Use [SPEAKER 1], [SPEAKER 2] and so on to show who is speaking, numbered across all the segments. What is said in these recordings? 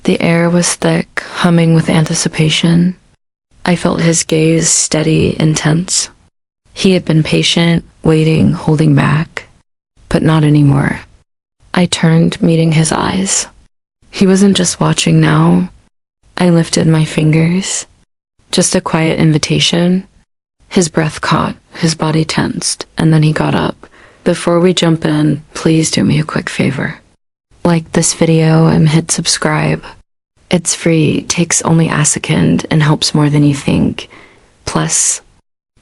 [SPEAKER 1] The air was thick, humming with anticipation. I felt his gaze steady, intense. He had been patient, waiting, holding back. But not anymore. I turned, meeting his eyes. He wasn't just watching now. I lifted my fingers. Just a quiet invitation. His breath caught, his body tensed, and then he got up. Before we jump in, please do me a quick favor. Like this video and hit subscribe. It's free, takes only a second, and helps more than you think. Plus,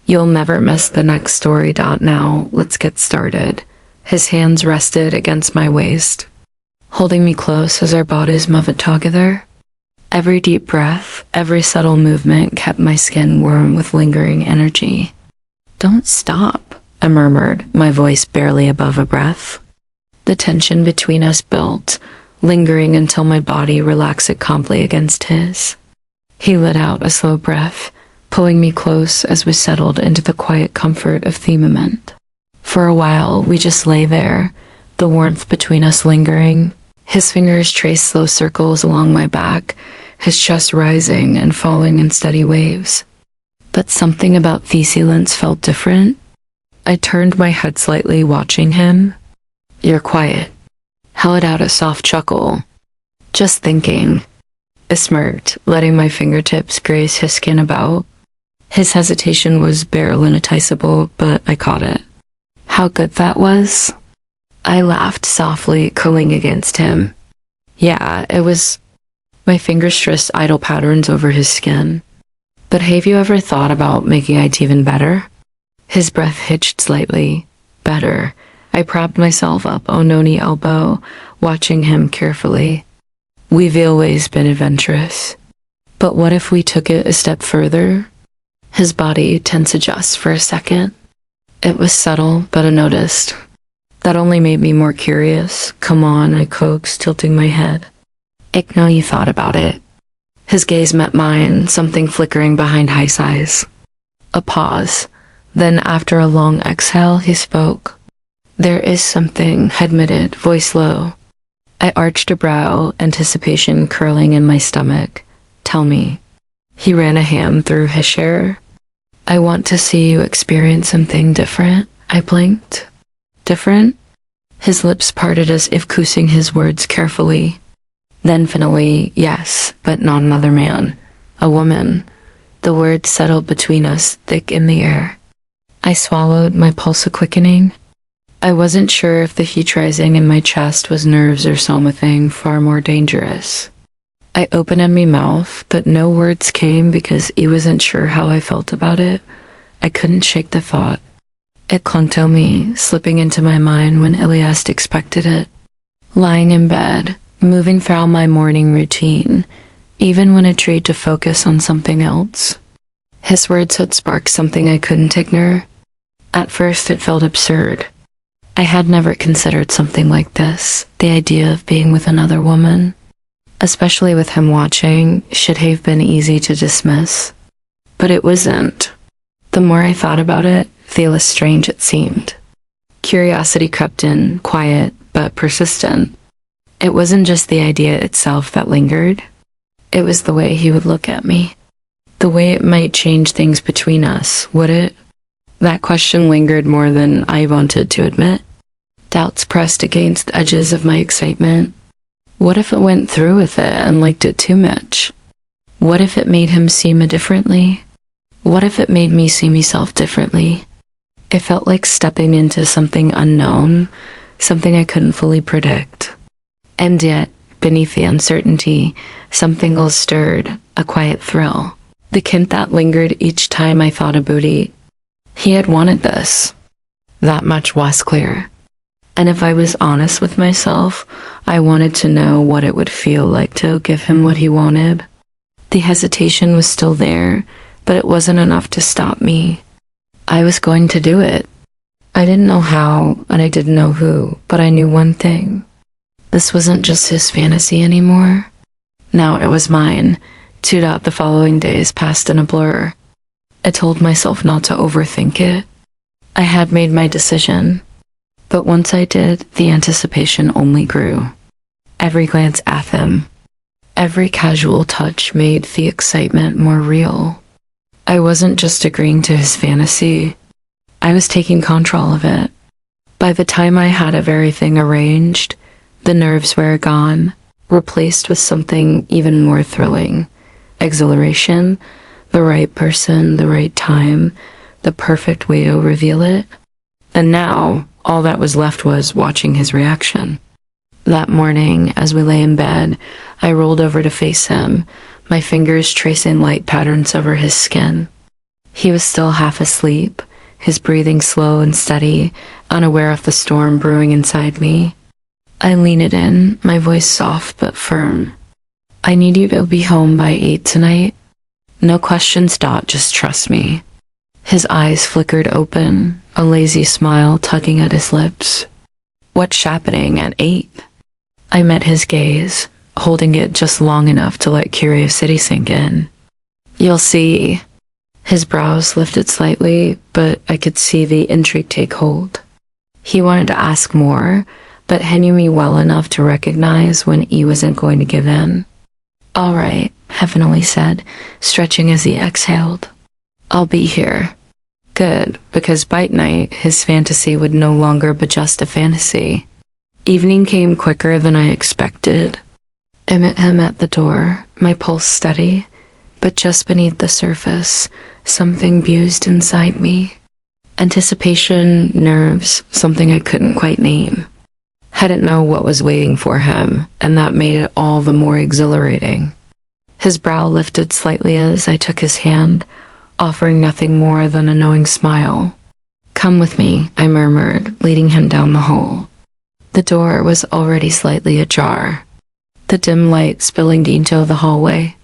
[SPEAKER 1] you'll never miss the next story. Now, let's get started. His hands rested against my waist, holding me close as our bodies moved together. Every deep breath, every subtle movement kept my skin warm with lingering energy. "Don't stop," I murmured, my voice barely above a breath. The tension between us built, lingering until my body relaxed calmly against his. He let out a slow breath, pulling me close as we settled into the quiet comfort of the moment. For a while, we just lay there, the warmth between us lingering. His fingers traced slow circles along my back, his chest rising and falling in steady waves. But something about the silence felt different. I turned my head slightly, watching him. "You're quiet." I let out a soft chuckle. "Just thinking." I smirked, letting my fingertips graze his skin about. His hesitation was barely noticeable, but I caught it. "How good that was?" I laughed softly, curling against him. "Yeah, it was." My fingers traced idle patterns over his skin. "But have you ever thought about making it even better?" His breath hitched slightly. "Better." I propped myself up on Noni elbow, watching him carefully. "We've always been adventurous. But what if we took it a step further?" His body tensed just for a second. It was subtle, but unnoticed. That only made me more curious. "Come on," I coaxed, tilting my head. "I know you thought about it." His gaze met mine, something flickering behind his eyes. A pause. Then, after a long exhale, he spoke. "There is something," I admitted, voice low. I arched a brow, anticipation curling in my stomach. "Tell me." He ran a hand through his hair. "I want to see you experience something different." I blinked. "Different?" His lips parted as if choosing his words carefully. Then finally, "Yes, but not another man. A woman." The words settled between us, thick in the air. I swallowed, my pulse quickening. I wasn't sure if the heat rising in my chest was nerves or something far more dangerous. I opened my mouth, but no words came because I wasn't sure how I felt about it. I couldn't shake the thought. It clung to me, slipping into my mind when I least expected it. Lying in bed, moving through my morning routine, even when I tried to focus on something else. His words had sparked something I couldn't ignore. At first it felt absurd. I had never considered something like this, the idea of being with another woman. Especially with him watching, should have been easy to dismiss. But it wasn't. The more I thought about it, the less strange it seemed. Curiosity crept in, quiet but persistent. It wasn't just the idea itself that lingered. It was the way he would look at me. The way it might change things between us, would it? That question lingered more than I wanted to admit. Doubts pressed against the edges of my excitement. What if it went through with it and liked it too much? What if it made him see me differently? What if it made me see myself differently? It felt like stepping into something unknown, something I couldn't fully predict. And yet, beneath the uncertainty, something else stirred, a quiet thrill. The hint that lingered each time I thought about it. He had wanted this. That much was clear. And if I was honest with myself, I wanted to know what it would feel like to give him what he wanted. The hesitation was still there, but it wasn't enough to stop me. I was going to do it. I didn't know how, and I didn't know who, but I knew one thing. This wasn't just his fantasy anymore. Now it was mine. The following days passed in a blur. I told myself not to overthink it. I had made my decision. But once I did, the anticipation only grew. Every glance at him, Every casual touch made the excitement more real. I wasn't just agreeing to his fantasy, I was taking control of it. By the time I had everything arranged, the nerves were gone, replaced with something even more thrilling. Exhilaration, the right person, the right time, the perfect way to reveal it. And now, all that was left was watching his reaction. That morning, as we lay in bed, I rolled over to face him, my fingers tracing light patterns over his skin. He was still half asleep, his breathing slow and steady, unaware of the storm brewing inside me. I leaned in, my voice soft but firm. I need you to be home by 8 tonight. No questions, just trust me. His eyes flickered open, a lazy smile tugging at his lips. What's happening at 8? I met his gaze, holding it just long enough to let curiosity sink in. You'll see. His brows lifted slightly, but I could see the intrigue take hold. He wanted to ask more, but he knew me well enough to recognize when he wasn't going to give in. All right, heavenly said, stretching as he exhaled. I'll be here. Good, because by night, his fantasy would no longer be just a fantasy. Evening came quicker than I expected. I met him at the door, my pulse steady, but just beneath the surface, something buzzed inside me. Anticipation, nerves, something I couldn't quite name. I didn't know what was waiting for him, and that made it all the more exhilarating. His brow lifted slightly as I took his hand, offering nothing more than a knowing smile. Come with me, I murmured, leading him down the hall. The door was already slightly ajar, the dim light spilling into the hallway.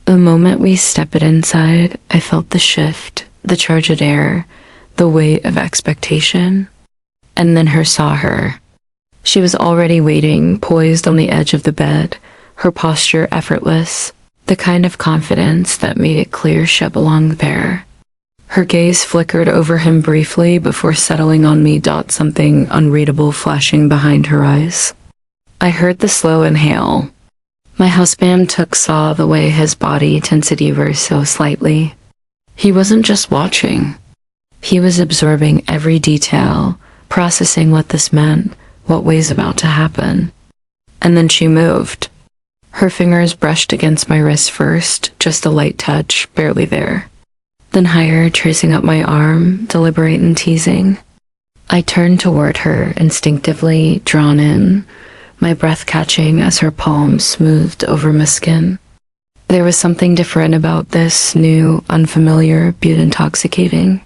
[SPEAKER 1] The moment we stepped inside, I felt the shift, the charged air, the weight of expectation. And then I saw her. She was already waiting, poised on the edge of the bed, her posture effortless, the kind of confidence that made it clear she belonged there. Her gaze flickered over him briefly before settling on me, something unreadable flashing behind her eyes. I heard the slow inhale. My husband saw the way his body tensed ever so slightly. He wasn't just watching. He was absorbing every detail, processing what this meant, what was about to happen. And then she moved. Her fingers brushed against my wrist first, just a light touch, barely there. Then higher, tracing up my arm, deliberate and teasing. I turned toward her, instinctively drawn in, my breath catching as her palm smoothed over my skin. There was something different about this new, unfamiliar, beauty intoxicating.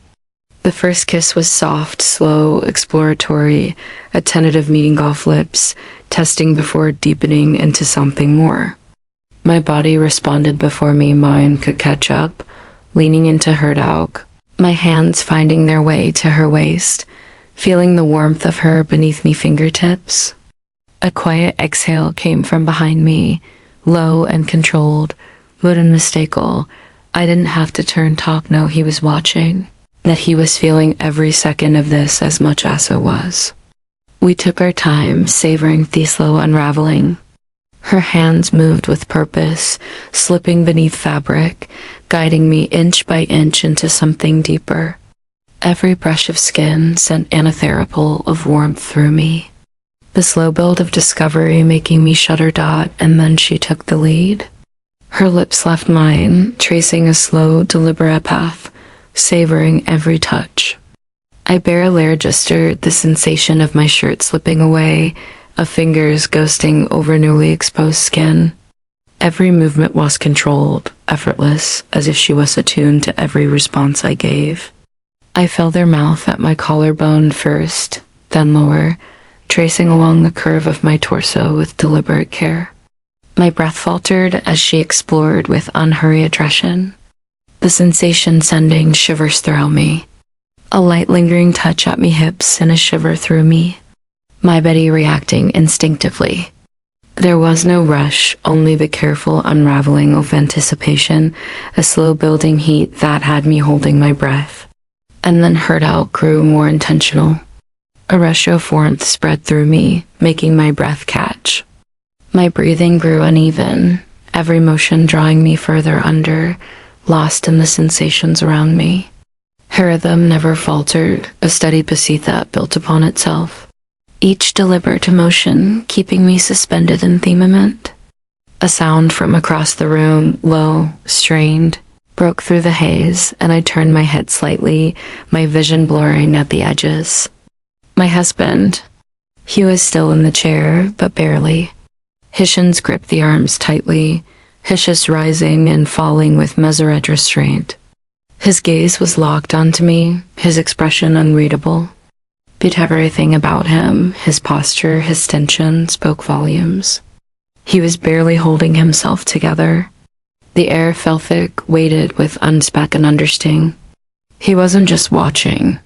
[SPEAKER 1] The first kiss was soft, slow, exploratory, a tentative meeting off lips, testing before deepening into something more. My body responded before mine could catch up, leaning into her dog, my hands finding their way to her waist, feeling the warmth of her beneath me fingertips. A quiet exhale came from behind me, low and controlled, but unmistakable. I didn't have to turn know he was watching, that he was feeling every second of this as much as it was. We took our time, savoring the slow unraveling. Her hands moved with purpose, slipping beneath fabric, guiding me inch by inch into something deeper. Every brush of skin sent antitherapal of warmth through me. The slow build of discovery making me shudder. And then she took the lead. Her lips left mine, tracing a slow, deliberate path, savoring every touch. I barely registered the sensation of my shirt slipping away, of fingers ghosting over newly exposed skin. Every movement was controlled, effortless, as if she was attuned to every response I gave. I felt their mouth at my collarbone first, then lower, tracing along the curve of my torso with deliberate care. My breath faltered as she explored with unhurried attrition, the sensation sending shivers through me. A light lingering touch at me hips sent a shiver through me, my body reacting instinctively. There was no rush, only the careful unraveling of anticipation, a slow building heat that had me holding my breath. And then her out grew more intentional. A rush of warmth spread through me, making my breath catch. My breathing grew uneven, every motion drawing me further under, lost in the sensations around me. Her rhythm never faltered, a steady beat that built upon itself, each deliberate emotion keeping me suspended in themament. A sound from across the room, low, strained, broke through the haze, and I turned my head slightly, my vision blurring at the edges. My husband. He was still in the chair, but barely. His shins gripped the arms tightly, his chest rising and falling with measured restraint. His gaze was locked onto me, his expression unreadable. But everything about him, his posture, his tension, spoke volumes. He was barely holding himself together. The air felt thick, weighted with unspoken understanding. He wasn't just watching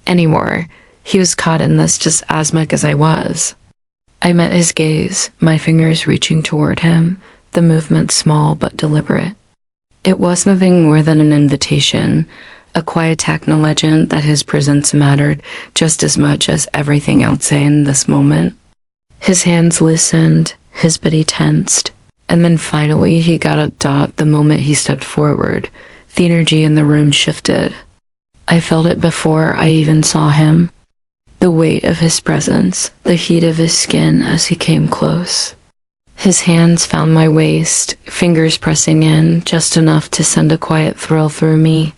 [SPEAKER 1] anymore. He was caught in this just as much as I was. I met his gaze, my fingers reaching toward him, the movement small but deliberate. It was nothing more than an invitation, a quiet acknowledgement that his presence mattered just as much as everything else in this moment. His hands loosened, his body tensed, and then finally he got a dot the moment he stepped forward. The energy in the room shifted. I felt it before I even saw him. The weight of his presence, the heat of his skin as he came close. His hands found my waist, fingers pressing in just enough to send a quiet thrill through me.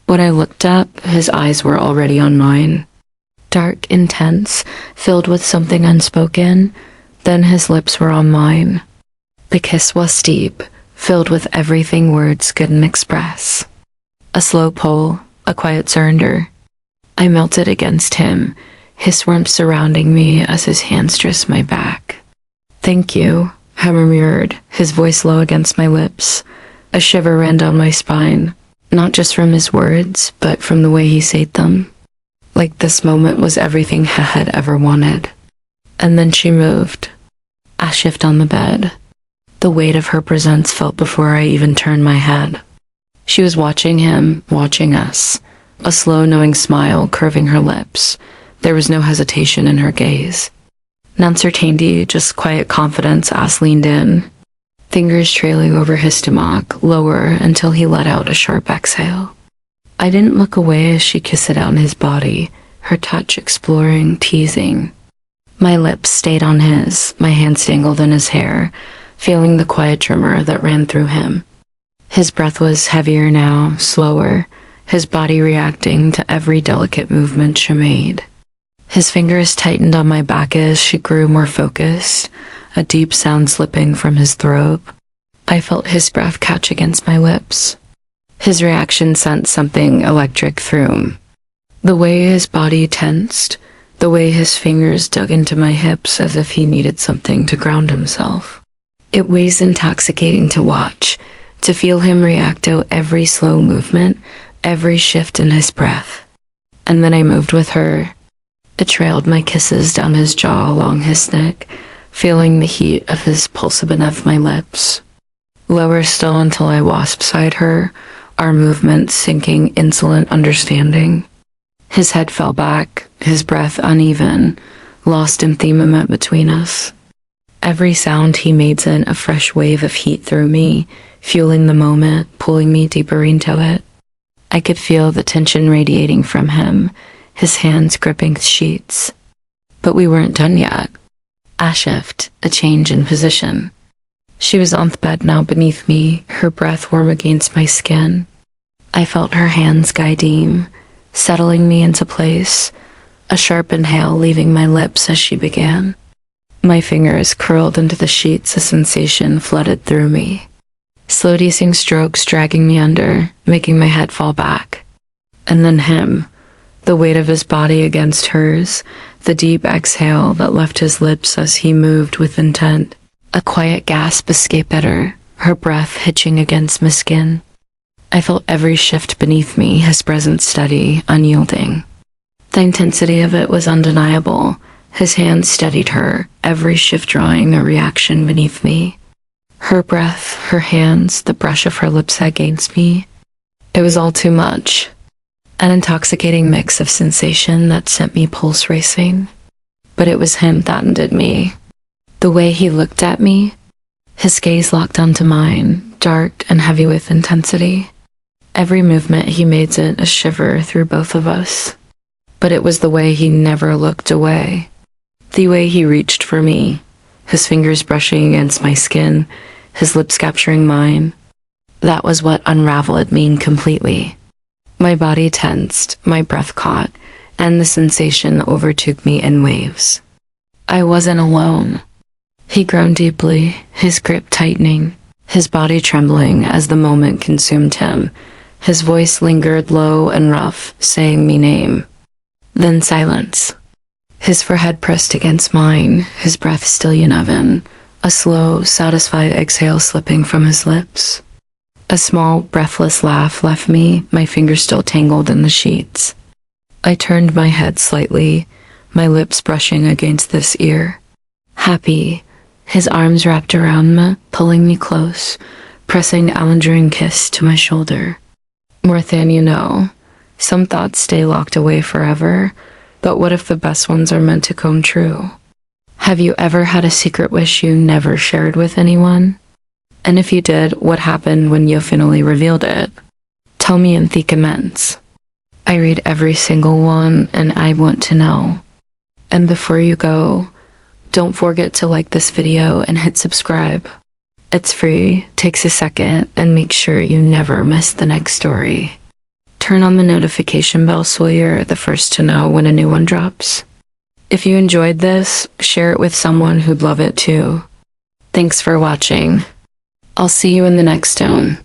[SPEAKER 1] When I looked up, his eyes were already on mine. Dark, intense, filled with something unspoken. Then his lips were on mine. The kiss was deep, filled with everything words couldn't express. A slow pull, a quiet surrender. I melted against him, his warmth surrounding me as his hands stressed my back. "Thank you," I murmured, his voice low against my lips. A shiver ran down my spine, not just from his words, but from the way he said them. Like this moment was everything I had ever wanted. And then she moved. I shifted on the bed. The weight of her presence felt before I even turned my head. She was watching him, watching us, a slow, knowing smile curving her lips. There was no hesitation in her gaze. None certainty, just quiet confidence as leaned in, fingers trailing over his stomach, lower until he let out a sharp exhale. I didn't look away as she kissed it out on his body, her touch exploring, teasing. My lips stayed on his, my hands tangled in his hair, feeling the quiet tremor that ran through him. His breath was heavier now, slower, his body reacting to every delicate movement she made. His fingers tightened on my back as she grew more focused, a deep sound slipping from his throat. I felt his breath catch against my lips. His reaction sent something electric through him. The way his body tensed, the way his fingers dug into my hips as if he needed something to ground himself. It was intoxicating to watch, to feel him react to every slow movement, every shift in his breath. And then I moved with her. It trailed my kisses down his jaw along his neck, feeling the heat of his pulse beneath my lips. Lower still until I was beside her, our movements sinking insolent understanding. His head fell back, his breath uneven, lost in themament between us. Every sound he made sent a fresh wave of heat through me, fueling the moment, pulling me deeper into it. I could feel the tension radiating from him, his hands gripping sheets. But we weren't done yet. A shift, a change in position. She was on the bed now beneath me, her breath warm against my skin. I felt her hands guiding, settling me into place, a sharp inhale leaving my lips as she began. My fingers curled into the sheets, a sensation flooded through me. Slow descending strokes dragging me under, making my head fall back. And then him, the weight of his body against hers, the deep exhale that left his lips as he moved with intent. A quiet gasp escaped at her, her breath hitching against my skin. I felt every shift beneath me, his presence steady, unyielding. The intensity of it was undeniable. His hands steadied her, every shift drawing a reaction beneath me. Her breath, her hands, the brush of her lips against me. It was all too much. An intoxicating mix of sensation that sent me pulse racing. But it was him that undid me. The way he looked at me, His gaze locked onto mine, dark and heavy with intensity. Every movement he made sent a shiver through both of us. But it was the way he never looked away. The way he reached for me, his fingers brushing against my skin, his lips capturing mine. That was what unraveled me completely. My body tensed, my breath caught, and the sensation overtook me in waves. I wasn't alone. He groaned deeply, his grip tightening, his body trembling as the moment consumed him. His voice lingered low and rough, saying me name. Then silence. His forehead pressed against mine, his breath still uneven, a slow, satisfied exhale slipping from his lips. A small, breathless laugh left me, my fingers still tangled in the sheets. I turned my head slightly, my lips brushing against this ear. Happy, his arms wrapped around me, pulling me close, pressing a lingering kiss to my shoulder. More than you know, some thoughts stay locked away forever, but what if the best ones are meant to come true? Have you ever had a secret wish you never shared with anyone? And if you did, what happened when you finally revealed it? Tell me in the comments. I read every single one and I want to know. And before you go, don't forget to like this video and hit subscribe. It's free, takes a second, and make sure you never miss the next story. Turn on the notification bell so you're the first to know when a new one drops. If you enjoyed this, share it with someone who'd love it too. Thanks for watching. I'll see you in the next one.